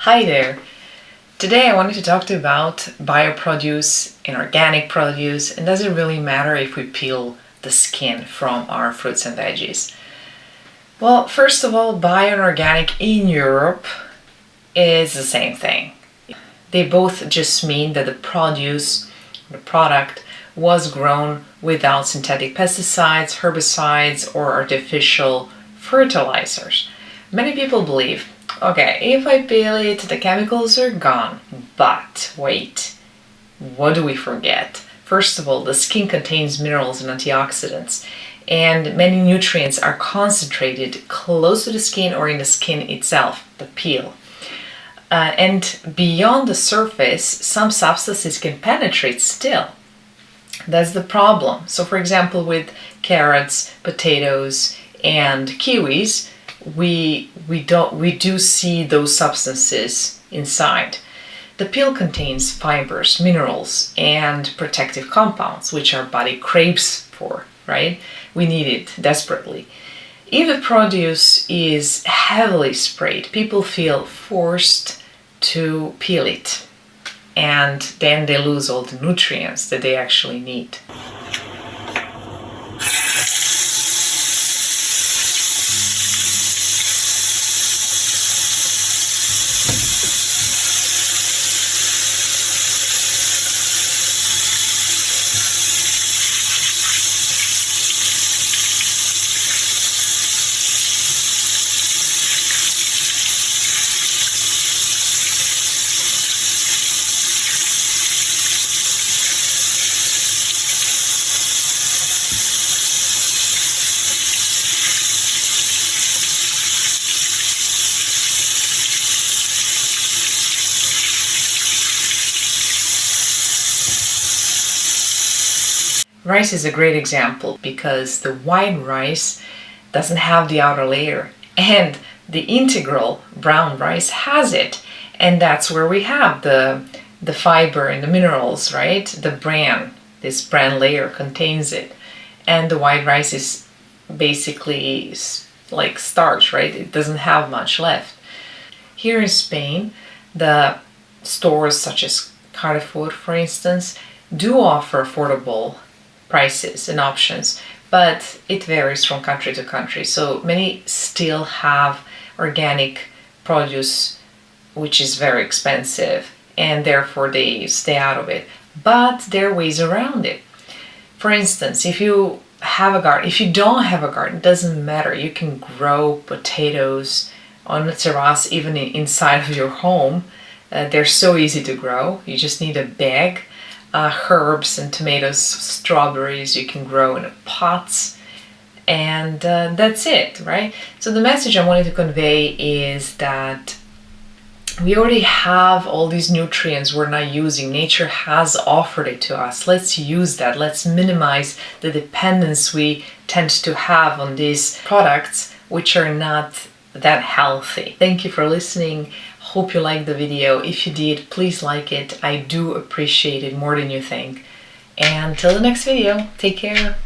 Hi there! Today I wanted to talk to you about bioproduce and organic produce, and does it really matter if we peel the skin from our fruits and veggies? Well, first of all, bio and organic in Europe is the same thing. They both just mean that the produce, the product, was grown without synthetic pesticides, herbicides, or artificial fertilizers. Many people believe, okay, if I peel it, the chemicals are gone. But wait, what do we forget? First of all, the skin contains minerals and antioxidants, and many nutrients are concentrated close to the skin or in the skin itself, the peel. And beyond the surface, some substances can penetrate still. That's the problem. So for example, with carrots, potatoes, and kiwis, we do see those substances inside. The peel contains fibers, minerals, and protective compounds, which our body craves for, right? We need it desperately. If the produce is heavily sprayed, people feel forced to peel it, and then they lose all the nutrients that they actually need. Rice is a great example because the white rice doesn't have the outer layer, and the integral brown rice has it, and that's where we have the fiber and the minerals, right? This bran layer contains it, and the white rice is basically like starch, right? It doesn't have much left. Here in Spain, the stores such as Carrefour, for instance, do offer affordable prices and options, but it varies from country to country. So many still have organic produce, which is very expensive, and therefore they stay out of it. But there are ways around it. For instance, if you have a garden, if you don't have a garden, it doesn't matter. You can grow potatoes on a terrace, even inside of your home. They're so easy to grow. You just need a bag. Herbs and tomatoes, strawberries you can grow in pots, and that's it, right? So the message I wanted to convey is that we already have all these nutrients we're not using. Nature has offered it to us. Let's use that. Let's minimize the dependence we tend to have on these products, which are not that healthy. Thank you for listening. Hope you liked the video. If you did, please like it. I do appreciate it more than you think. And till the next video, take care.